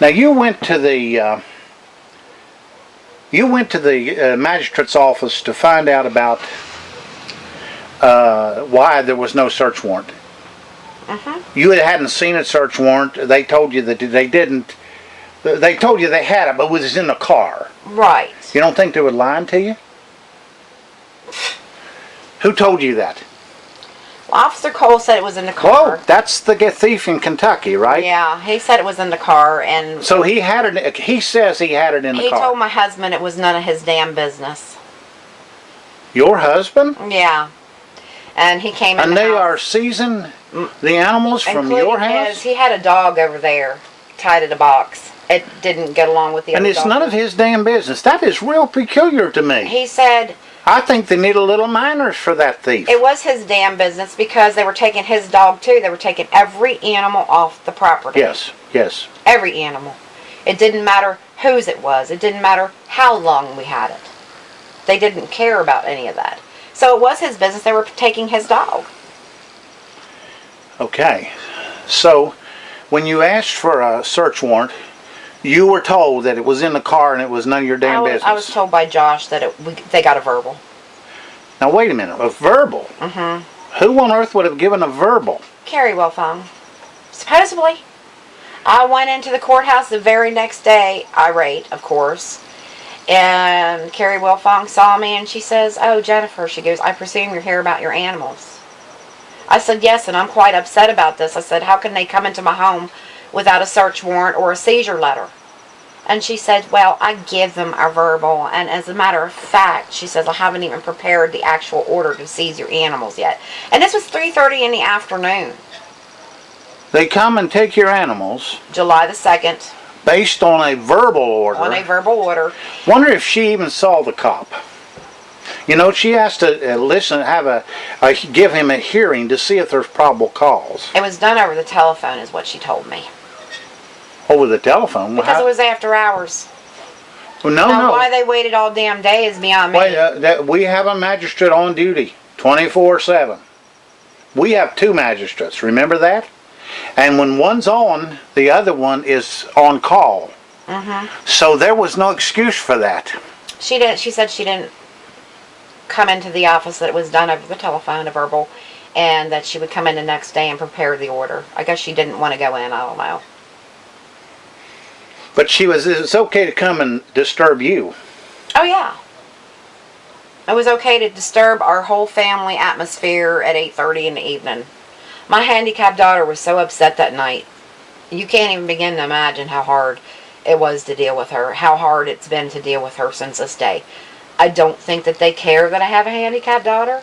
Now you went to the magistrate's office to find out about why there was no search warrant. You hadn't seen a search warrant. They told you that they didn't. They told you they had it, but it was in the car. Right. You don't think they were lying to you? Who told you that? Well, Officer Cole said it was in the car. Oh, that's the thief in Kentucky, right? Yeah, he said it was in the car, and so he had it. He says he had it in the car. He told my husband it was none of his damn business. Your husband? Yeah. And he came in and the they house. are seizing the animals from your house? He had a dog over there tied in a box. It didn't get along with the other And it's dog. none of his damn business. That is real peculiar to me. He said... I think they need a little minors for that thief. It was his damn business because they were taking his dog too. They were taking every animal off the property. Yes, yes. Every animal. It didn't matter whose it was. It didn't matter how long we had it. They didn't care about any of that. So it was his business. They were taking his dog. Okay. So when you asked for a search warrant, you were told that it was in the car and it was none of your damn business. I was told by Josh that they got a verbal. Now wait a minute. A verbal? Mm-hmm. Who on earth would have given a verbal? Carrie Wilfong. Supposedly. I went into the courthouse the very next day, irate, of course. And Carrie Wilfong saw me and she says, "Oh, Jennifer," she goes, "I presume you're here about your animals." I said, "Yes, and I'm quite upset about this." I said, "How can they come into my home without a search warrant or a seizure letter?" And she said, "Well, I give them a verbal, and as a matter of fact," she says, "I haven't even prepared the actual order to seize your animals yet." And this was 3:30 in the afternoon. They come and take your animals. July the 2nd. Based on a verbal order. On a verbal order. Wonder if she even saw the cop. You know, she has to listen, give him a hearing to see if there's probable cause. It was done over the telephone, is what she told me. Over the telephone? Because it was after hours. Well, no. Why they waited all damn day is beyond me. We have a magistrate on duty, 24/7. We have two magistrates. Remember that? And when one's on, the other one is on call. So there was no excuse for that. She didn't. She said she didn't come into the office, that it was done over the telephone, a verbal, and that she would come in the next day and prepare the order. I guess she didn't want to go in. I don't know. But it's okay to come and disturb you. Oh, yeah. It was okay to disturb our whole family atmosphere at 8:30 in the evening. My handicapped daughter was so upset that night. You can't even begin to imagine how hard it was to deal with her, how hard it's been to deal with her since this day. I don't think that they care that I have a handicapped daughter.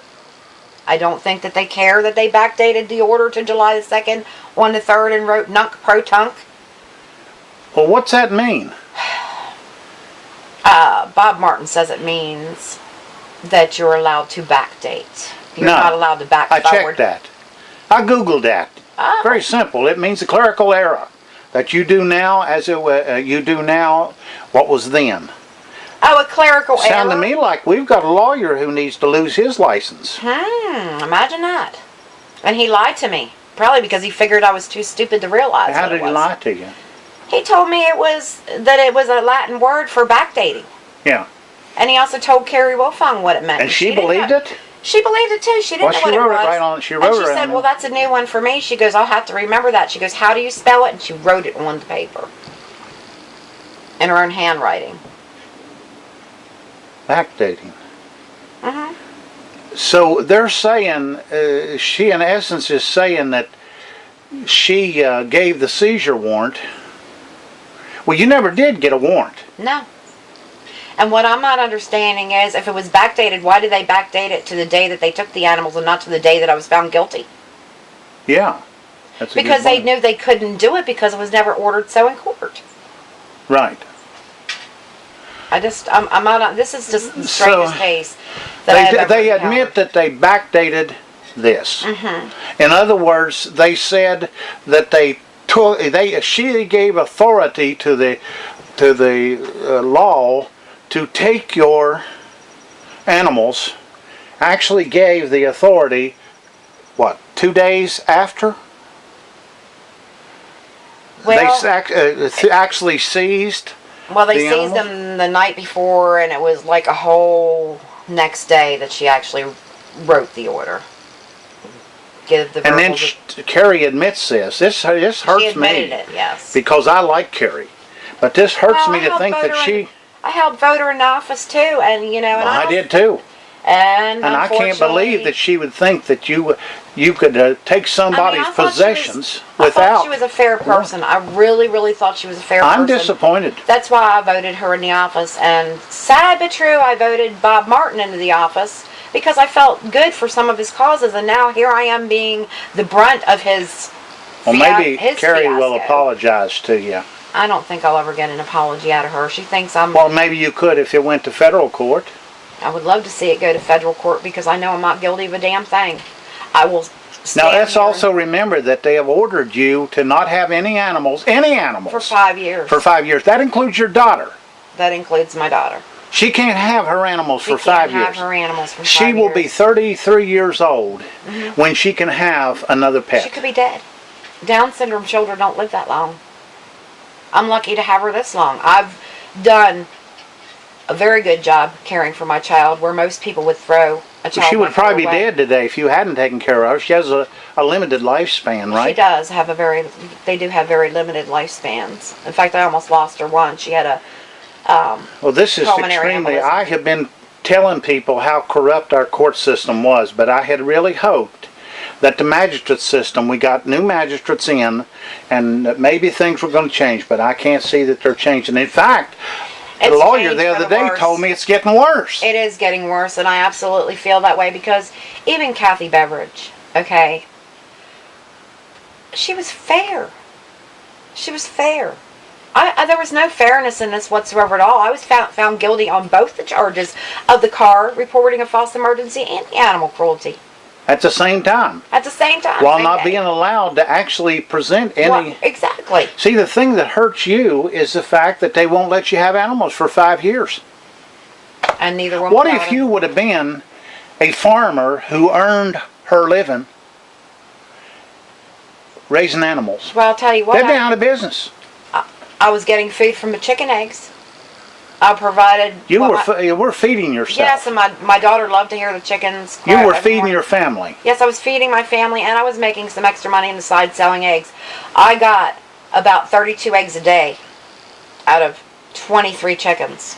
I don't think that they care that they backdated the order to July the 2nd on the 3rd and wrote nunc pro tunc. Well, what's that mean? Bob Martin says it means that you're allowed to backdate. You're not allowed to back forward. I checked that. I Googled that. Oh. Very simple. It means a clerical error that you do now what was then. Oh, a clerical error? Sound to me like we've got a lawyer who needs to lose his license. Imagine that. And he lied to me. Probably because he figured I was too stupid to realize How did he lie to you? He told me it was a Latin word for backdating. Yeah. And he also told Carrie Wilfong what it meant. And she believed it? She believed it too. She didn't know what it was. She wrote it right on. She wrote and she it said, "Well, that's a new one for me." She goes, "I'll have to remember that." She goes, "How do you spell it?" And she wrote it on the paper in her own handwriting. Backdating. So they're saying, she in essence is saying that she gave the seizure warrant. Well, you never did get a warrant. No. And what I'm not understanding is, if it was backdated, why did they backdate it to the day that they took the animals and not to the day that I was found guilty? Yeah. That's a because good they point. knew they couldn't do it because it was never ordered so in court. Right. I'm not on, this is just the strangest case that I've ever They encountered. admit that they backdated this. In other words, they said that she gave authority to the law to take your animals. Actually gave the authority, what, 2 days after? Well, actually seized. well, they the seized animals? them the night before, and it was like a whole next day that she actually wrote the order. Give the And then verbal- Carrie admits this. This she hurts admitted me it, yes. because I like Carrie, but this hurts Well, me I to helped think that voter she. I helped voter in the office too, and you know, and Well, I did too, And and I can't believe that she would think that you could take somebody's I thought possessions I thought without. she was a fair person. I really, really thought she was a fair person. I'm disappointed. That's why I voted her in the office. And sad but true, I voted Bob Martin into the office because I felt good for some of his causes. And now here I am being the brunt of his. Well, maybe his Carrie will fiasco. apologize to you. I don't think I'll ever get an apology out of her. She thinks I'm. Well, maybe you could if it went to federal court. I would love to see it go to federal court because I know I'm not guilty of a damn thing. I will. Now, let's stand here also remember that they have ordered you to not have any animals, for 5 years. for 5 years. That includes your daughter. That includes my daughter. She can't have her animals She for 5 can't years. have her animals for 5 She years. will be 33 years old when she can have another She pet. could be dead. Down syndrome children don't live that long. I'm lucky to have her this long. I've done a very good job caring for my child, where most people would throw a child. She would like her probably be away. dead today if you hadn't taken care of her. She has a limited lifespan, She right? does have they do have very limited lifespans. In fact, I almost lost her once. She had a, Well, this is pulmonary extremely. embolism. I have been telling people how corrupt our court system was, but I had really hoped that the magistrate system, we got new magistrates in, and that maybe things were going to change, but I can't see that they're changing. In fact, the It's lawyer changed the for other the day worse. told me it's getting worse. it is getting worse, and I absolutely feel that way because even Kathy Beveridge, okay, she was fair. She was fair. There was no fairness in this whatsoever at all. I was found guilty on both the charges of the car reporting a false emergency and the animal cruelty At the same time, at the same time. while same not day. being allowed to actually present any. Well, exactly. See, the thing that hurts you is the fact that they won't let you have animals for 5 years. And neither one. What without if him. you would have been a farmer who earned her living raising animals? Well, I'll tell you what. They'd be out of business. I was getting food from the chicken eggs. I provided. You well, you were feeding yourself. Yes, and my daughter loved to hear the chickens. You cry were every feeding morning. your family. Yes, I was feeding my family, and I was making some extra money on the side selling eggs. I got about 32 eggs a day out of 23 chickens.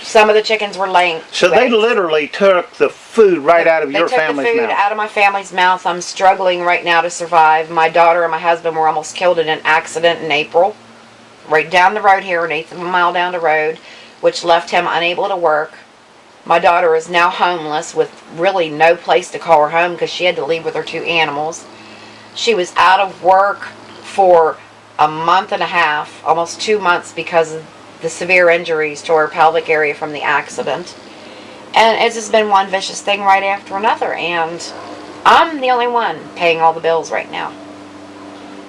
Some of the chickens were laying. So 2 they eggs. literally took the food right out of They your took family's the food mouth. out of my family's mouth. I'm struggling right now to survive. My daughter and my husband were almost killed in an accident in April, right down the road here, an eighth of a mile down the road, which left him unable to work. My daughter is now homeless with really no place to call her home because she had to leave with her 2 animals. She was out of work for a month and a half, almost 2 months, because of the severe injuries to her pelvic area from the accident. And it's just been one vicious thing right after another, and I'm the only one paying all the bills right now.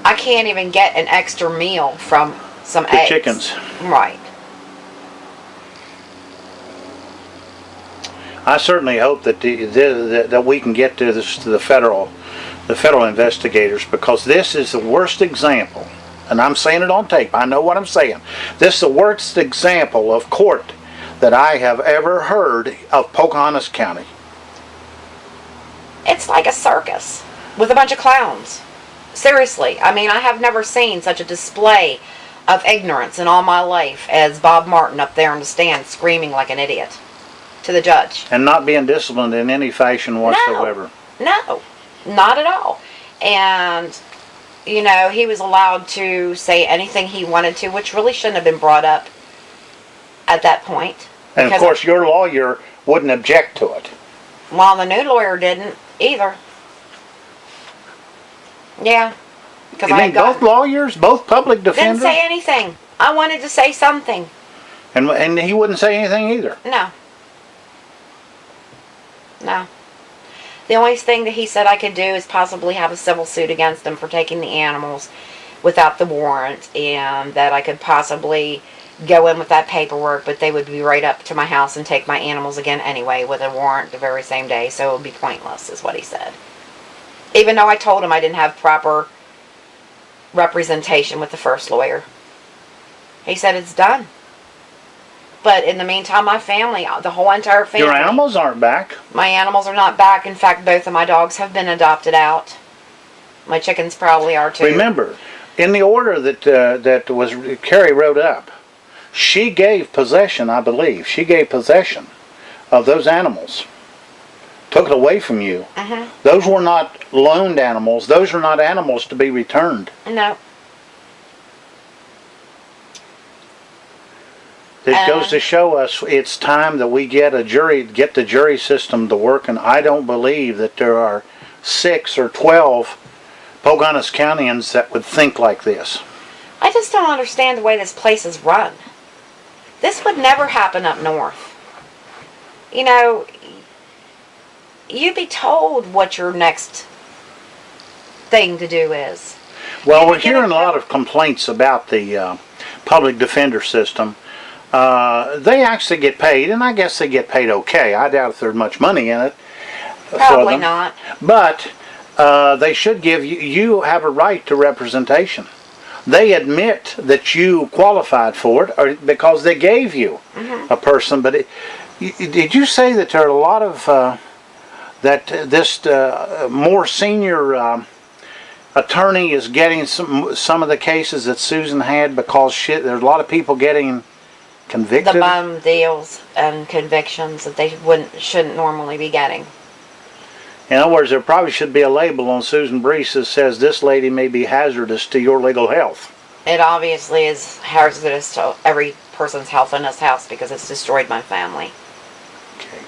I can't even get an extra meal from some The eggs. chickens. Right. I certainly hope that that we can get to this, to the federal investigators, because this is the worst example, and I'm saying it on tape. I know what I'm saying. This is the worst example of court that I have ever heard of Pocahontas County. It's like a circus with a bunch of clowns. Seriously. I mean, I have never seen such a display of ignorance in all my life as Bob Martin up there on the stand screaming like an idiot to the judge. And not being disciplined in any fashion whatsoever. No, not at all. And, you know, he was allowed to say anything he wanted to, which really shouldn't have been brought up at that point. And of Because- course your lawyer wouldn't object to it. While the new lawyer didn't either. Yeah. Because You mean both lawyers, both public didn't defenders? say anything. I wanted to say something. And he wouldn't say anything either. No. No. The only thing that he said I could do is possibly have a civil suit against him for taking the animals without the warrant, and that I could possibly go in with that paperwork, but they would be right up to my house and take my animals again anyway with a warrant the very same day, so it would be pointless, is what he said. Even though I told him I didn't have proper representation with the first lawyer. He said it's done. But in the meantime, my family, the whole entire family... Your animals aren't back. My animals are not back. In fact, both of my dogs have been adopted out. My chickens probably are too. Remember, in the order that was Carrie wrote up, she gave possession, I believe. She gave possession of those animals. Took it away from you. Those were not loaned animals. Those are not animals to be returned. No. It goes to show us it's time that we get the jury system to work, and I don't believe that there are 6 or 12 Pocahontas Countyans that would think like this. I just don't understand the way this place is run. This would never happen up north. You know, you'd be told what your next thing to do is. Well, we're hearing a lot of complaints about the public defender system. They actually get paid, and I guess they get paid okay. I doubt if there's much money in it. Probably not. But they should give you, you have a right to representation. They admit that you qualified for it or because they gave you a person. But did you say that there are a lot of, that this more senior attorney is getting some of the cases that Susan had because there's a lot of people getting convicted? The bum deals and convictions that they shouldn't normally be getting. In other words, there probably should be a label on Susan Brees that says this lady may be hazardous to your legal health. It obviously is hazardous to every person's health in this house because it's destroyed my family. Okay.